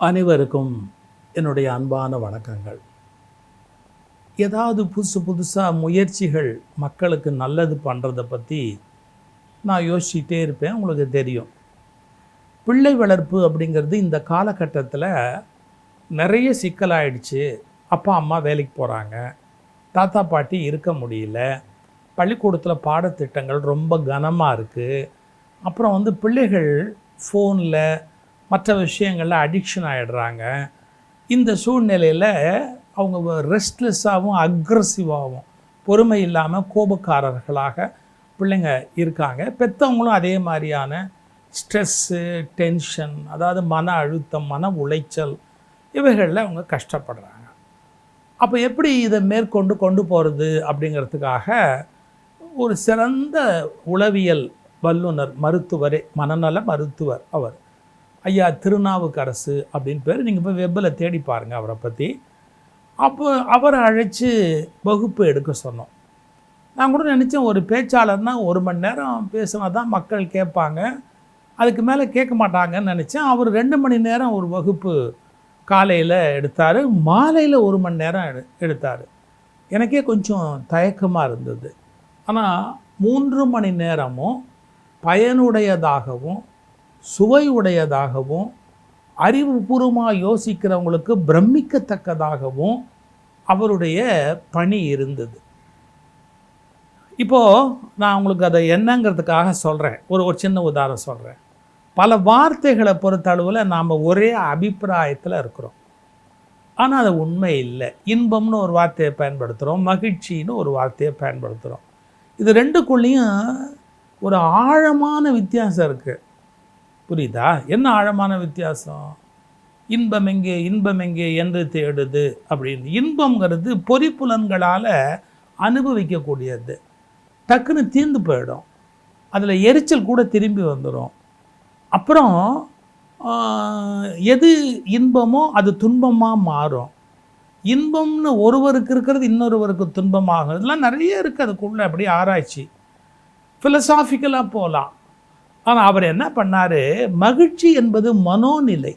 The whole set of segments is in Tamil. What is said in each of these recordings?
அனைவருக்கும் என்னுடைய அன்பான வணக்கங்கள். ஏதாவது புதுசாக முயற்சிகள் மக்களுக்கு நல்லது பண்ணுறதை பற்றி நான் யோசிச்சுட்டே இருப்பேன். உங்களுக்கு தெரியும், பிள்ளை வளர்ப்பு அப்படிங்கிறது இந்த காலகட்டத்தில் நிறைய சிக்கலாயிடுச்சு. அப்பா அம்மா வேலைக்கு போகிறாங்க, தாத்தா பாட்டி இருக்க முடியல, பள்ளிக்கூடத்தில் பாடத்திட்டங்கள் ரொம்ப கனமாக இருக்குது. அப்புறம் பிள்ளைகள் ஃபோனில் மற்ற விஷயங்களில் அடிக்ஷன் ஆகிடுறாங்க. இந்த சூழ்நிலையில் அவங்க ரெஸ்ட்லெஸ்ஸாகவும் அக்ரெசிவாகவும் பொறுமை இல்லாமல் கோபக்காரர்களாக பிள்ளைங்க இருக்காங்க. பெற்றவங்களும் அதே மாதிரியான ஸ்ட்ரெஸ்ஸு, டென்ஷன், அதாவது மன அழுத்தம், மன உளைச்சல், இவைகளில் அவங்க கஷ்டப்படுறாங்க. அப்போ எப்படி இதை மேற்கொண்டு கொண்டு போகிறது அப்படிங்கிறதுக்காக ஒரு சிறந்த உளவியல் வல்லுனர், மருத்துவரே, மனநல மருத்துவர் அவர் ஐயா திருநாவுக்கரசு அப்படின்னு பேர். நீங்கள் போய் வெப்பில் தேடி பாருங்கள் அவரை பற்றி. அப்போ அவரை அழைச்சி வகுப்பு எடுக்க சொன்னோம். நான் கூட நினச்சேன், ஒரு பேச்சாளர்னால் 1 மணி நேரம் பேசினா தான் மக்கள் கேட்பாங்க, அதுக்கு மேலே கேட்க மாட்டாங்கன்னு நினச்சேன். அவர் 2 மணி நேரம் ஒரு வகுப்பு காலையில் எடுத்தார், மாலையில் 1 மணி நேரம் எடுத்தார். எனக்கே கொஞ்சம் தயக்கமாக இருந்தது. ஆனால் 3 மணி நேரமும் பயனுடையதாகவும் சுவை உடையதாகவும் அறிவுபூர்வமாக யோசிக்கிறவங்களுக்கு பிரமிக்கத்தக்கதாகவும் அவருடைய பணி இருந்தது. இப்போது நான் உங்களுக்கு அதை என்னங்கிறதுக்காக சொல்கிறேன். ஒரு சின்ன உதாரணம் சொல்கிறேன். பல வார்த்தைகளை பொறுத்தளவில் நாம் ஒரே அபிப்பிராயத்தில் இருக்கிறோம், ஆனால் அது உண்மை இல்லை. இன்பம்னு ஒரு வார்த்தையை பயன்படுத்துகிறோம், மகிழ்ச்சின்னு ஒரு வார்த்தையை பயன்படுத்துகிறோம். இது ரெண்டுக்குள்ளேயும் ஒரு ஆழமான வித்தியாசம் இருக்குது. புரியுதா? என்ன ஆழமான வித்தியாசம்? இன்பம் எங்கே என்று தேடுது அப்படின்னு. இன்பங்கிறது பொறிப்புலன்களால் அனுபவிக்கக்கூடியது, டக்குன்னு தீர்ந்து போயிடும், அதில் எரிச்சல் கூட திரும்பி வந்துடும். அப்புறம் எது இன்பமோ அது துன்பமாக மாறும். இன்பம்னு ஒருவருக்கு இருக்கிறது இன்னொருவருக்கு துன்பமாகும். இதெல்லாம் நிறைய இருக்குது அதுக்குள்ளே. அப்படியே ஆராய்ச்சி ஃபிலசாபிக்கலாக போகலாம். ஆனால் அவர் என்ன பண்ணார், மகிழ்ச்சி என்பது மனோநிலை,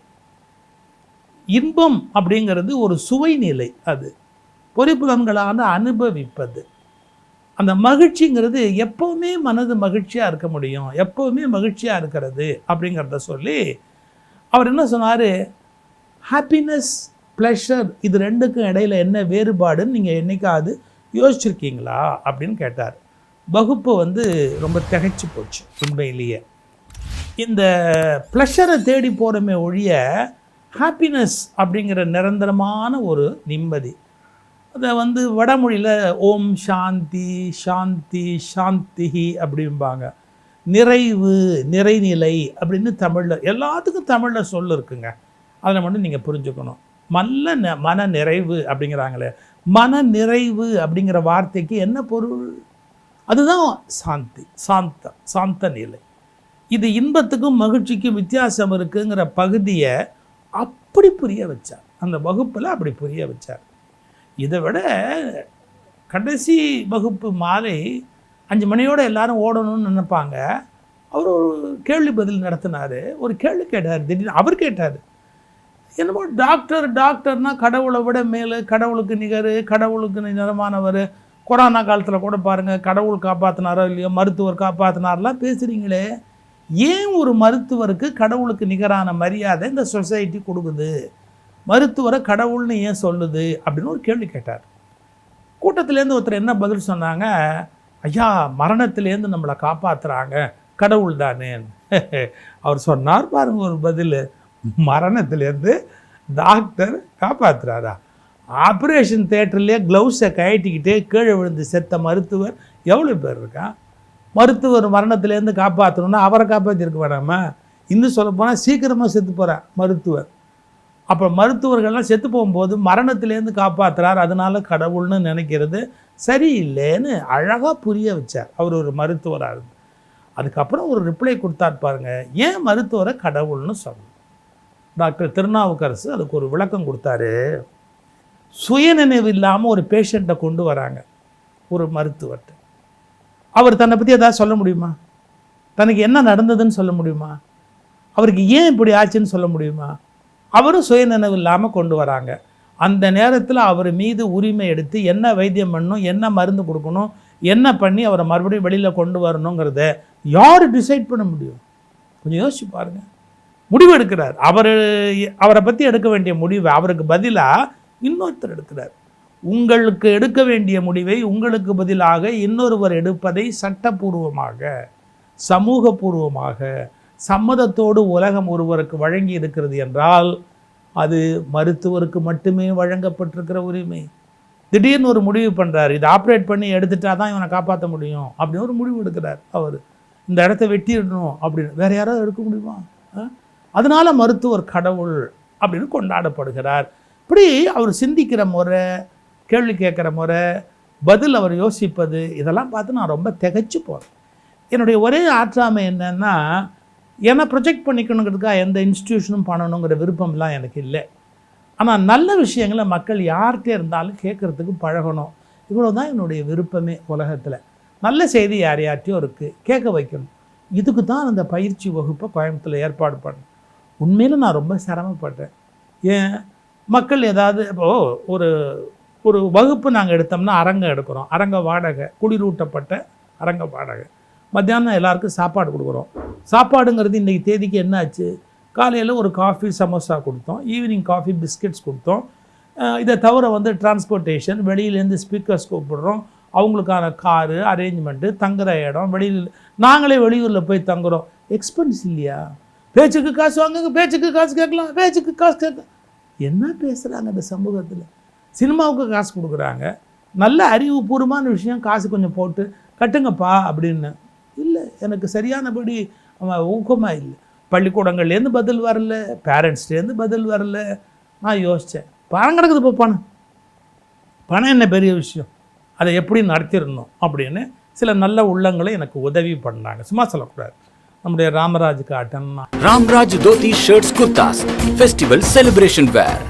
இன்பம் அப்படிங்கிறது ஒரு சுவை நிலை, அது பொறிப்புலன்களான அனுபவிப்பது. அந்த மகிழ்ச்சிங்கிறது எப்போவுமே மனது மகிழ்ச்சியாக இருக்க முடியும், எப்போவுமே மகிழ்ச்சியாக இருக்கிறது அப்படிங்கிறத சொல்லி அவர் என்ன சொன்னார், ஹாப்பினஸ், ப்ளஷர், இது ரெண்டுக்கும் இடையில் என்ன வேறுபாடுன்னு நீங்கள் என்றைக்காவது யோசிச்சிருக்கீங்களா அப்படின்னு கேட்டார். வகுப்பு ரொம்ப திகைச்சு போச்சு. உண்மையிலேயே இந்த ப்ளஷரை தேடி போகிறோமே ஒழிய ஹாப்பினஸ் அப்படிங்கிற நிரந்தரமான ஒரு நிம்மதி, அதை வடமொழியில் ஓம் சாந்தி சாந்தி சாந்திஹி அப்படிம்பாங்க. நிறைவு, நிறைநிலை அப்படின்னு தமிழில் எல்லாத்துக்கும் தமிழில் சொல்லு இருக்குங்க. அதில் மட்டும் நீங்கள் புரிஞ்சுக்கணும். மன நிறைவு அப்படிங்கிறாங்களே, மன நிறைவு அப்படிங்கிற வார்த்தைக்கு என்ன பொருள்? அதுதான் சாந்தி, சாந்த நிலை. இது இன்பத்துக்கும் மகிழ்ச்சிக்கும் வித்தியாசம் இருக்குங்கிற பகுதியை அப்படி புரிய வச்சார், அந்த வகுப்பில் அப்படி புரிய வச்சார். இதை விட கடைசி வகுப்பு மாலை 5 மணியோடு எல்லாரும் ஓடணும்னு நினைப்பாங்க. அவர் ஒரு கேள்வி பதில் நடத்தினார். ஒரு கேள்வி கேட்டார். திடீர்னு அவர் கேட்டார், என்னமோ டாக்டர்னால் கடவுளை விட மேலே, கடவுளுக்கு நிகர், கடவுளுக்கு நிறமானவர், கொரோனா காலத்தில் கூட பாருங்கள் கடவுள் காப்பாற்றினாரோ இல்லையோ, மருத்துவர் காப்பாற்றினாரெலாம் பேசுகிறீங்களே, ஏன் ஒரு மருத்துவருக்கு கடவுளுக்கு நிகரான மரியாதை இந்த சொசைட்டி கொடுக்குது? மருத்துவரை கடவுள்னு ஏன் சொல்லுது அப்படின்னு ஒரு கேள்வி கேட்டார். கூட்டத்திலேருந்து ஒருத்தர் என்ன பதில் சொன்னாங்க, ஐயா மரணத்திலேருந்து நம்மளை காப்பாற்றுறாங்க கடவுள் தானே. அவர் சொன்னார் பாருங்க ஒரு பதில், மரணத்திலேருந்து டாக்டர் காப்பாற்றுறாரா? ஆப்ரேஷன் தேட்டர்லேயே க்ளவுஸை கழட்டிக்கிட்டே கீழே விழுந்து செத்த மருத்துவர் எவ்வளோ பேர் இருக்கான்? மருத்துவர் மரணத்திலேருந்து காப்பாற்றணுன்னா அவரை காப்பாற்றிருக்க வேணாமா? இன்னும் சொல்லப்போனால் சீக்கிரமாக செத்து போகிறார் மருத்துவர். அப்போ மருத்துவர்கள்லாம் செத்து போகும்போது மரணத்திலேருந்து காப்பாற்றுறார், அதனால கடவுள்னு நினைக்கிறது சரியில்லைன்னு அழகாக புரிய வச்சார் அவர், ஒரு மருத்துவராக இருந்து. அதுக்கப்புறம் ஒரு ரிப்ளை கொடுத்தார் பாருங்கள், ஏன் மருத்துவரை கடவுள்னு சொல்லணும். டாக்டர் திருநாவுக்கரசு அதுக்கு ஒரு விளக்கம் கொடுத்தாரு. சுயநினைவு இல்லாமல் ஒரு பேஷண்ட்டை கொண்டு வராங்க ஒரு மருத்துவர்கிட்ட. அவர் தன்னை பற்றி எதாவது சொல்ல முடியுமா? தனக்கு என்ன நடந்ததுன்னு சொல்ல முடியுமா? அவருக்கு ஏன் இப்படி ஆச்சுன்னு சொல்ல முடியுமா? அவரும் சுயநினைவு இல்லாமல் கொண்டு வராங்க. அந்த நேரத்தில் அவர் மீது உரிமை எடுத்து என்ன வைத்தியம் பண்ணணும், என்ன மருந்து கொடுக்கணும், என்ன பண்ணி அவரை மறுபடியும் வெளியில் கொண்டு வரணுங்கிறத யார் டிசைட் பண்ண முடியும்? கொஞ்சம் யோசிச்சு பாருங்கள். முடிவு எடுக்கிறார் அவரை பற்றி எடுக்க வேண்டிய முடிவை அவருக்கு பதிலாக இன்னொருத்தர் எடுக்கிறார். உங்களுக்கு எடுக்க வேண்டிய முடிவை உங்களுக்கு பதிலாக இன்னொருவர் எடுப்பதை சட்டப்பூர்வமாக, சமூகபூர்வமாக, சம்மதத்தோடு உலகம் ஒருவருக்கு வழங்கி இருக்கிறது என்றால் அது மருத்துவருக்கு மட்டுமே வழங்கப்பட்டிருக்கிற உரிமை. திடீர்னு ஒரு முடிவு பண்ணுறார், இதை ஆப்ரேட் பண்ணி எடுத்துட்டா தான் இவனை காப்பாற்ற முடியும் அப்படின்னு ஒரு முடிவு எடுக்கிறார். அவர் இந்த இடத்த வெட்டிடணும் அப்படின்னு வேறு யாராவது எடுக்க முடியுமா? அதனால் மருத்துவர் கடவுள் அப்படின்னு கொண்டாடப்படுகிறார். இப்படி அவர் சிந்திக்கிற முறை, கேள்வி கேட்குற முறை, பதில் அவர் யோசிப்பது, இதெல்லாம் பார்த்து நான் ரொம்ப திகைச்சு போகிறேன். என்னுடைய ஒரே ஆற்றாமை என்னென்னா, என்னை ப்ரொஜெக்ட் பண்ணிக்கணுங்கிறதுக்காக எந்த இன்ஸ்டிடியூஷனும் பண்ணணுங்கிற விருப்பம்லாம் எனக்கு இல்லை. ஆனால் நல்ல விஷயங்களை மக்கள் யார்கிட்ட இருந்தாலும் கேட்குறதுக்கு பழகணும். இவ்வளோ தான் என்னுடைய விருப்பமே உலகத்தில். நல்ல செய்தி யார்ட்டையும் இருக்குது, கேட்க வைக்கணும். இதுக்கு தான் அந்த பயிற்சி வகுப்பை கோயம்புத்தூரில் ஏற்பாடு பண்ணேன். உண்மையில் நான் ரொம்ப சிரமப்பட்டேன். ஏன் மக்கள் ஏதாவது இப்போது ஒரு வகுப்பு நாங்கள் எடுத்தோம்னா அரங்கம் எடுக்கிறோம், அரங்க வாடகை, குளிரூட்டப்பட்ட அரங்க வாடகை, மத்தியானம் எல்லாருக்கும் சாப்பாடு கொடுக்குறோம். சாப்பாடுங்கிறது இன்றைக்கி தேதிக்கு என்ன ஆச்சு? காலையில் ஒரு காஃபி சமோசா கொடுத்தோம், ஈவினிங் காஃபி பிஸ்கெட்ஸ் கொடுத்தோம். இதை தவிர டிரான்ஸ்போர்ட்டேஷன், வெளியிலேருந்து ஸ்பீக்கர்ஸ் கூப்பிடுறோம், அவங்களுக்கான காரு அரேஞ்ச்மெண்ட்டு, தங்குற இடம், நாங்களே வெளியூரில் போய் தங்குறோம். எக்ஸ்பென்ஸ் இல்லையா? பேச்சுக்கு காசு வாங்குங்க, பேச்சுக்கு காசு கேட்கலாம், பேச்சுக்கு காசு கேட்கலாம். என்ன பேசுகிறாங்க இந்த சமூகத்தில்? சினிமாவுக்கு காசு கொடுக்குறாங்க, நல்ல அறிவுபூர்வமான விஷயம், காசு கொஞ்சம் போட்டு கட்டுங்கப்பா அப்படின்னு. இல்லை, எனக்கு சரியானபடி ஊக்கமாக இல்லை. பள்ளிக்கூடங்கள்லேருந்து பதில் வரல, பேரண்ட்ஸ்லேருந்து பதில் வரல. நான் யோசித்தேன், பணம் கிடக்குது, இப்போ பணம் என்ன பெரிய விஷயம், அதை எப்படி நடத்திடணும் அப்படின்னு சில நல்ல உள்ளங்களை எனக்கு உதவி பண்ணாங்க. சும்மா சொல்லக்கூடாது. நம்முடைய Ramraj cotton, Ramraj dhoti shirts kurtas festival celebration wear,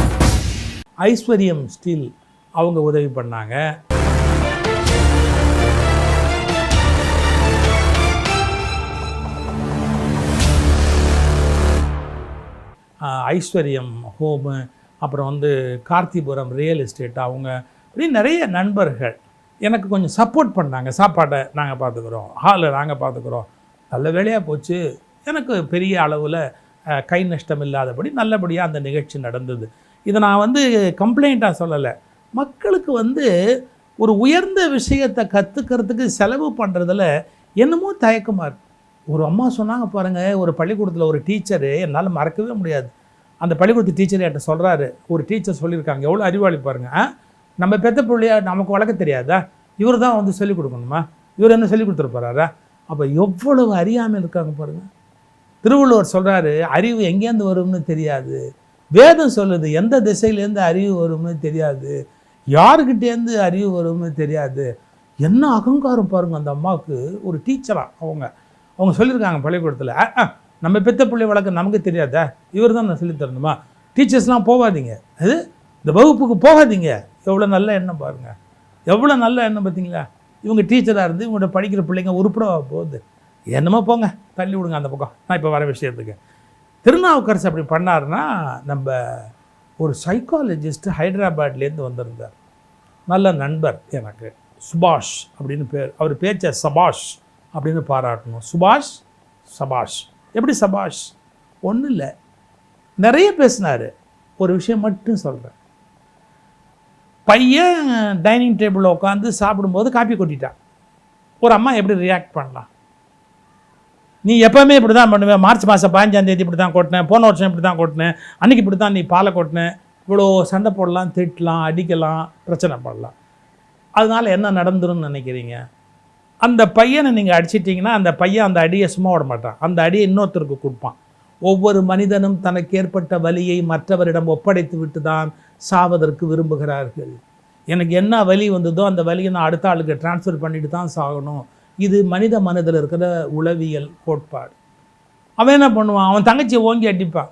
Aishwaryam steel அவங்க உதவி பண்ணாங்க. ஐஸ்வர்யம் ஹோமு, அப்புறம் கார்த்திபுரம் ரியல் எஸ்டேட், அவங்க இப்படி நிறைய நண்பர்கள் எனக்கு கொஞ்சம் சப்போர்ட் பண்ணாங்க. சாப்பாடை நாங்கள் பார்த்துக்குறோம், ஹாலை நாங்கள் பார்த்துக்குறோம். நல்ல வேலையாக போச்சு. எனக்கு பெரிய அளவில் கை நஷ்டம் இல்லாதபடி நல்லபடியாக அந்த நிகழ்ச்சி நடந்தது. இதை நான் கம்ப்ளைண்ட்டாக சொல்லலை. மக்களுக்கு ஒரு உயர்ந்த விஷயத்தை கற்றுக்கிறதுக்கு செலவு பண்ணுறதில் என்னமோ தயக்கமாக இருக்குது. ஒரு அம்மா சொன்னாங்க பாருங்கள், ஒரு பள்ளிக்கூடத்தில் ஒரு டீச்சரு, என்னால் மறக்கவே முடியாது. அந்த பள்ளிக்கூடத்து டீச்சர் என்கிட்ட சொல்கிறாரு, ஒரு டீச்சர் சொல்லியிருக்காங்க, எவ்வளோ அறிவாளி பாருங்கள், நம்ம பெத்த பிள்ளையா நமக்கு வளர்க்க தெரியாதா, இவர் தான் சொல்லிக் கொடுக்கணுமா, இவர் என்ன சொல்லிக் கொடுத்துருப்பாரா? அப்போ எவ்வளவு அறியாமல் இருக்காங்க பாருங்கள். திருவள்ளுவர் சொல்கிறாரு, அறிவு எங்கேருந்து வரும்னு தெரியாது. வேதம் சொல்லுது, எந்த திசையிலேருந்து அறிவு வரும்னு தெரியாது, யாருக்கிட்டேருந்து அறிவு வரும்னு தெரியாது. என்ன அகங்காரம் பாருங்கள் அந்த அம்மாவுக்கு. ஒரு டீச்சராக அவங்க சொல்லியிருக்காங்க பள்ளிக்கூடத்தில், நம்ம பெத்த பிள்ளை வளர்க்க நமக்கு தெரியாதா, இவர் தான் நான் சொல்லித்தரணுமா, டீச்சர்ஸ்லாம் போகாதீங்க, அது இந்த வகுப்புக்கு போகாதீங்க. எவ்வளோ நல்ல எண்ணம் பாருங்கள், எவ்வளோ நல்ல எண்ணம் பார்த்தீங்களா? இவங்க டீச்சராக இருந்து இவங்கள்ட்ட படிக்கிற பிள்ளைங்க உருப்படாக போகுது. என்னமோ போங்க, தள்ளி விடுங்க அந்த பக்கம். நான் இப்போ வர விஷயத்துக்கு, திருநாவுக்கரசு அப்படி பண்ணாருன்னா, நம்ம ஒரு சைக்காலஜிஸ்ட் ஹைதராபாத்லேருந்து வந்திருந்தார், நல்ல நண்பர் எனக்கு, சுபாஷ் அப்படின்னு பேர். அவர் பேச்ச சபாஷ் அப்படின்னு பாராட்டணும். சுபாஷ், சபாஷ். எப்படி சபாஷ்? ஒன்றும் இல்லை, நிறைய பேசினார். ஒரு விஷயம் மட்டும் சொல்கிறேன். பையன் டைனிங் டேபிளில் உட்காந்து சாப்பிடும்போது காப்பி கொட்டிட்டான். ஒரு அம்மா எப்படி ரியாக்ட் பண்ணலாம்? நீ எப்போவுமே இப்படி தான் பண்ணுவேன், மார்ச் மாதம் 15 இப்படி தான் கொட்டினேன், போன வருஷம் இப்படி தான் கொட்டினேன், அன்றைக்கி இப்படி தான் நீ பாலை கொட்டினேன், இவ்வளோ சண்டை போடலாம், திட்டலாம், அடிக்கலாம், பிரச்சனை பண்ணலாம். அதனால் என்ன நடந்துருன்னு நினைக்கிறீங்க? அந்த பையனை நீங்கள் அடிச்சிட்டிங்கன்னா அந்த பையன் அந்த அடியை சும்மா விட மாட்டான், அந்த அடியை இன்னொருத்தருக்கு கொடுப்பான். ஒவ்வொரு மனிதனும் தனக்கு ஏற்பட்ட வலியை மற்றவரிடம் ஒப்படைத்து விட்டு தான் சாவதற்கு விரும்புகிறார்கள். எனக்கு என்ன வலி வந்ததோ அந்த வலியை நான் அடுத்த ஆளுக்கு டிரான்ஸ்ஃபர் பண்ணிட்டு தான் சாகணும். இது மனித மனதில் இருக்கிற உளவியல் கோட்பாடு. அவன் என்ன பண்ணுவான்? அவன் தங்கச்சியை ஓங்கி அடிப்பான்.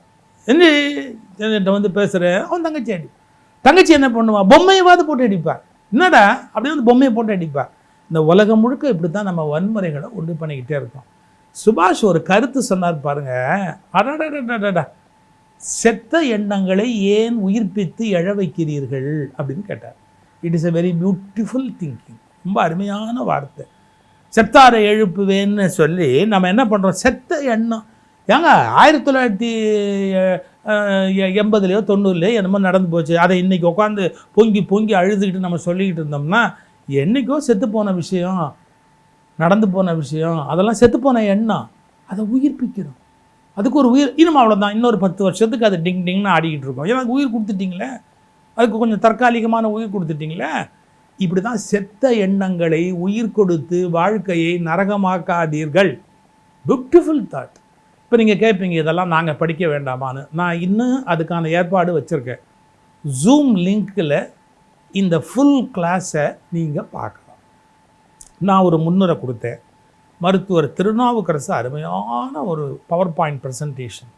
என்ன பேசுகிறேன், அவன் தங்கச்சி அடிப்பான். தங்கச்சி என்ன பண்ணுவான்? பொம்மையவாது போட்டு அடிப்பான். என்னடா அப்படி பொம்மையை போட்டு அடிப்பான். இந்த உலகம் முழுக்க இப்படி தான் நம்ம வன்முறைகளை உண்டு பண்ணிக்கிட்டே இருக்கோம். சுபாஷ் ஒரு கருத்து சொன்னார் பாருங்கள், அடடா, செத்த எண்ணங்களை ஏன் உயிர்ப்பித்து எழ வைக்கிறீர்கள் அப்படின்னு கேட்டார். It is a very beautiful thinking. ரொம்ப அருமையான வார்த்தை. செத்தாரை எழுப்புவேன்னு சொல்லி நம்ம என்ன பண்ணுறோம், செத்த எண்ணம். ஏங்க 1980 90 என்னமோ நடந்து போச்சு, அதை இன்றைக்கி உட்காந்து பொங்கி பொங்கி அழுதுகிட்டு நம்ம சொல்லிக்கிட்டு இருந்தோம்னா என்றைக்கோ செத்து போன விஷயம், நடந்து போன விஷயம், அதெல்லாம் செத்து போன எண்ணம். அதை உயிர்ப்பிக்கிறோம். அதுக்கு ஒரு உயிர் இன்னும் அவ்வளோதான், இன்னொரு 10 வருஷத்துக்கு அது டிங் டிங்னு ஆடிக்கிட்டு இருக்கோம். ஏன்னா உயிர் கொடுத்துட்டிங்களே, அதுக்கு கொஞ்சம் தற்காலிகமான உயிர் கொடுத்துட்டிங்களே. இப்படி தான் செத்த எண்ணங்களை உயிர் கொடுத்து வாழ்க்கையை நரகமாக்காதீர்கள். Beautiful thought. இப்போ நீங்கள் கேட்பீங்க இதெல்லாம் நாங்கள் படிக்க வேண்டாமான்னு. நான் இன்னும் அதுக்கான ஏற்பாடு வச்சுருக்கேன். ஜூம் லிங்க்கில் இந்த ஃபுல் கிளாஸை நீங்கள் பார்க்கலாம். நான் ஒரு முன்னுரை கொடுத்தேன். மருத்துவர் திருநாவுக்கரசு அருமையான ஒரு பவர் பாயிண்ட் ப்ரெசன்டேஷன்.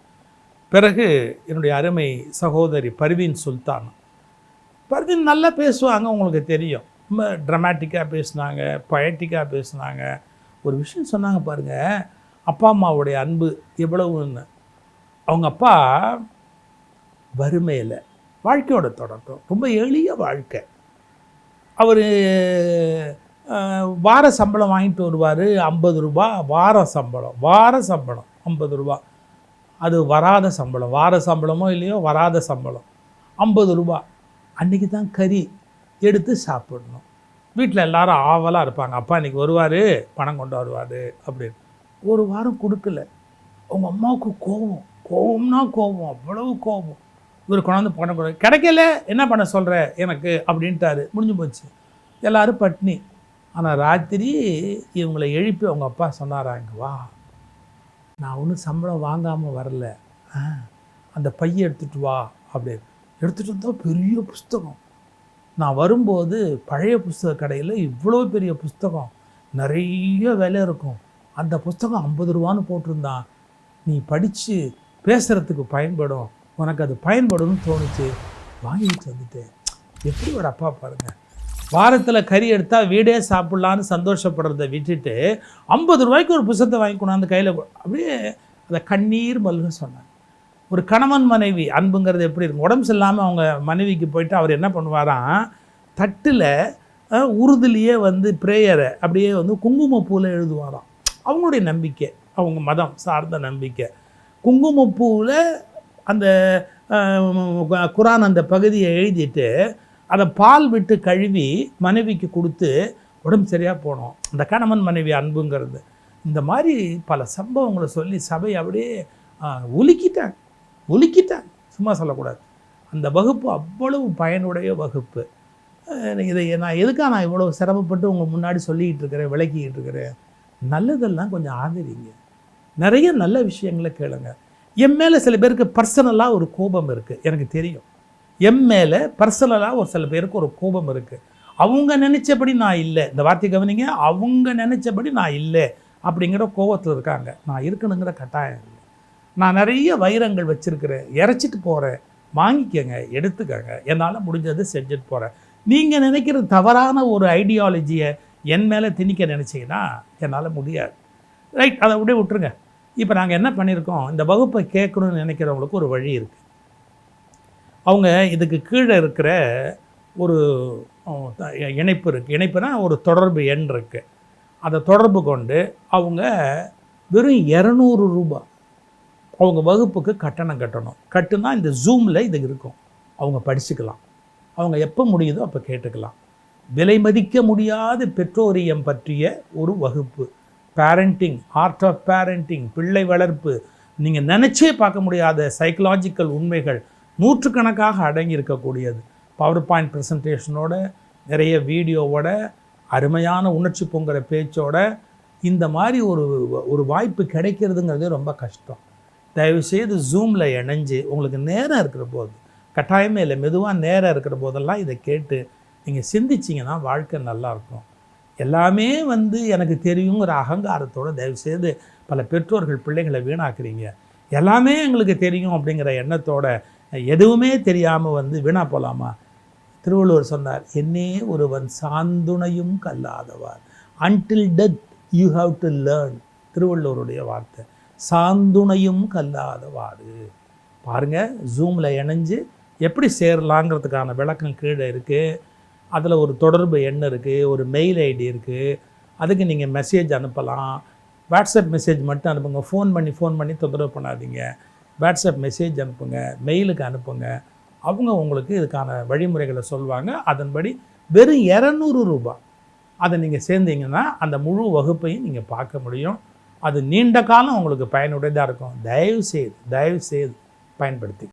பிறகு என்னுடைய அருமை சகோதரி பர்வீன் சுல்தான். பர்வீன் நல்லா பேசுவாங்க, உங்களுக்கு தெரியும். ரொம்ப ட்ராமேட்டிக்காக பேசுனாங்க, பொயட்டிக்காக பேசுனாங்க. ஒரு விஷயம் சொன்னாங்க பாருங்கள், அப்பா அம்மாவுடைய அன்பு எவ்வளவுன்னு. அவங்க அப்பா வறுமையில் வாழ்க்கையோட தொடக்கம், ரொம்ப எளிய வாழ்க்கை. அவர் வார சம்பளம் வாங்கிட்டு வருவார், 50 ரூபா வார சம்பளம் 50 ரூபா. அது வராத சம்பளம், வார சம்பளமோ இல்லையோ வராத சம்பளம் 50 ரூபா. அன்றைக்கி தான் கறி எடுத்து சாப்பிடணும். வீட்டில் எல்லாரும் ஆவலாக இருப்பாங்க, அப்பா இன்றைக்கி வருவார், பணம் கொண்டு வருவார் அப்படின்னு. ஒரு வாரம் கொடுக்கல. அவங்க அம்மாவுக்கு கோபம்னா கோபம், அவ்வளவு கோபம். இவர் கொண்டாந்து பணம் கொடு, கிடைக்கல, என்ன பண்ண சொல்கிற எனக்கு அப்படின்ட்டாரு. முடிஞ்சு போச்சு, எல்லோரும் பட்னி. ஆனால் ராத்திரி இவங்களை எழுப்பி அவங்க அப்பா சொன்னாராங்க, வா, நான் ஒன்றும் சம்பளம் வாங்காமல் வரல, அந்த பையை எடுத்துகிட்டு வா அப்படின்னு. எடுத்துகிட்டு வந்தால் பெரிய புஸ்தகம். நான் வரும்போது பழைய புஸ்தக கடையில் இவ்வளோ பெரிய புஸ்தகம், நிறைய விலை இருக்கும். அந்த புஸ்தகம் 50 ரூபான்னு போட்டிருந்தான். நீ படித்து பேசுகிறதுக்கு பயன்படும், உனக்கு அது பயன்படும்னு தோணுச்சு, வாங்கிட்டு வந்துட்டேன். எப்படி ஒரு அப்பா பாருங்கள். வாரத்தில் கறி எடுத்தால் வீடே சாப்பிட்லான்னு சந்தோஷப்படுறதை விட்டுட்டு 50 ரூபாய்க்கு ஒரு புத்தகத்தை வாங்கி கொண்டாந்து கையில் அப்படியே அதை கண்ணீர் மல்க சொன்னாங்க. ஒரு கணவன் மனைவி அன்புங்கிறது எப்படி இருக்கும். உடம்பு சரியில்லாமல் அவங்க மனைவிக்கு போயிட்டு அவர் என்ன பண்ணுவாராம், தட்டில் உருதுலேயே ப்ரேயரை அப்படியே குங்குமப்பூவில் எழுதுவாராம். அவங்களுடைய நம்பிக்கை, அவங்க மதம் சார்ந்த நம்பிக்கை. குங்குமப்பூவில் அந்த குரான் அந்த பகுதியை எழுதிட்டு அதை பால் விட்டு கழுவி மனைவிக்கு கொடுத்து உடம்பு சரியாக போனோம். அந்த கணவன் மனைவி அன்புங்கிறது. இந்த மாதிரி பல சம்பவங்களை சொல்லி சபை அப்படியே உலுக்கிட்டாங்க, சும்மா சொல்லக்கூடாது. அந்த வகுப்பு அவ்வளவு பயனுடைய வகுப்பு. இதை நான் இவ்வளோ சிரமப்பட்டு உங்கள் முன்னாடி சொல்லிக்கிட்டு இருக்கிறேன், விளக்கிக்கிட்டு இருக்கிறேன். நல்லதெல்லாம் கொஞ்சம் ஆதரிங்க, நிறைய நல்ல விஷயங்களை கேளுங்க. என் மேலே சில பேருக்கு பர்சனலாக ஒரு கோபம் இருக்குது, எனக்கு தெரியும். என் மேலே பர்சனலாக ஒரு சில பேருக்கு ஒரு கோபம் இருக்குது. அவங்க நினச்சபடி நான் இல்லை, இந்த வார்த்தை கவனிங்க, அவங்க நினச்சபடி நான் இல்லை அப்படிங்கிற கோபத்தில் இருக்காங்க. நான் இருக்கணுங்கிற கட்டாயம் இல்லை. நான் நிறைய வைரங்கள் வச்சுருக்கிறேன், இறைச்சிட்டு போகிறேன், வாங்கிக்கங்க, எடுத்துக்கங்க, என்னால் முடிஞ்சது செஞ்சுட்டு போகிறேன். நீங்கள் நினைக்கிற தவறான ஒரு ஐடியாலஜியை என் மேலே திணிக்க நினச்சிங்கன்னா என்னால் முடியாது. ரைட், அதை அப்படியே விட்டுருங்க. இப்போ நாங்கள் என்ன பண்ணியிருக்கோம், இந்த வகுப்பை கேட்கணும்னு நினைக்கிறவங்களுக்கு ஒரு வழி இருக்குது. அவங்க இதுக்கு கீழே இருக்கிற ஒரு இணைப்பு இருக்குது. இணைப்புனா ஒரு தொடர்பு எண் இருக்குது. அதை தொடர்பு கொண்டு அவங்க வெறும் 200 ரூபா அவங்க வகுப்புக்கு கட்டணம் கட்டணும். கட்டுனா இந்த ஜூமில் இது இருக்கும், அவங்க படிச்சுக்கலாம். அவங்க எப்போ முடியுதோ அப்போ கேட்டுக்கலாம். விலை மதிக்க முடியாத பெற்றோரியம் பற்றிய ஒரு வகுப்பு. பேரண்டிங், ஆர்ட் ஆஃப் பேரண்டிங், பிள்ளை வளர்ப்பு, நீங்கள் நினச்சே பார்க்க முடியாத சைக்கலாஜிக்கல் உண்மைகள் நூற்றுக்கணக்காக அடங்கி இருக்கக்கூடியது. பவர் பாயிண்ட் ப்ரெசன்டேஷனோட, நிறைய வீடியோவோட, அருமையான உணர்ச்சி பொங்குற பேச்சோட. இந்த மாதிரி ஒரு வாய்ப்பு கிடைக்கிறதுங்கிறது ரொம்ப கஷ்டம். தயவுசெய்து ஜூமில் இணைஞ்சு உங்களுக்கு நேரம் இருக்கிற போது, கட்டாயமே இல்லை, மெதுவாக நேரம் இருக்கிற போதெல்லாம் இதை கேட்டு நீங்கள் சிந்திச்சிங்கன்னா வாழ்க்கை நல்லாயிருக்கும். எல்லாமே எனக்கு தெரியுங்கிற அகங்காரத்தோடு தயவுசெய்து பல பெற்றோர்கள் பிள்ளைகளை வீணாக்குறீங்க. எல்லாமே எங்களுக்கு தெரியும் அப்படிங்கிற எண்ணத்தோட எதுவுமே தெரியாமல் வீணா போகலாமா? திருவள்ளுவர் சொன்னார், என்னே ஒருவன் சாந்துணையும் கல்லாதவார். Until death you have to learn. திருவள்ளுவருடைய வார்த்தை. சாந்துணையும் கல்லாதவாறு. பாருங்கள், ஜூமில் இணைஞ்சு எப்படி சேரலாங்கிறதுக்கான விளக்கம் கீழே இருக்குது. அதில் ஒரு தொடர்பு எண் இருக்குது, ஒரு மெயில் ஐடி இருக்குது. அதுக்கு நீங்கள் மெசேஜ் அனுப்பலாம். வாட்ஸ்அப் மெசேஜ் மட்டும் அனுப்புங்க. ஃபோன் பண்ணி தொந்தரவு பண்ணாதீங்க. வாட்ஸ்அப் மெசேஜ் அனுப்புங்க, மெயிலுக்கு அனுப்புங்க. அவங்க உங்களுக்கு இதுக்கான வழிமுறைகளை சொல்லுவாங்க. அதன்படி வெறும் 200 ரூபாய் அதை நீங்கள் சேர்ந்தீங்கன்னா அந்த முழு வகுப்பையும் நீங்கள் பார்க்க முடியும். அது நீண்ட காலம் உங்களுக்கு பயனுடையதாக இருக்கும். தயவு செய்து பயன்படுத்தி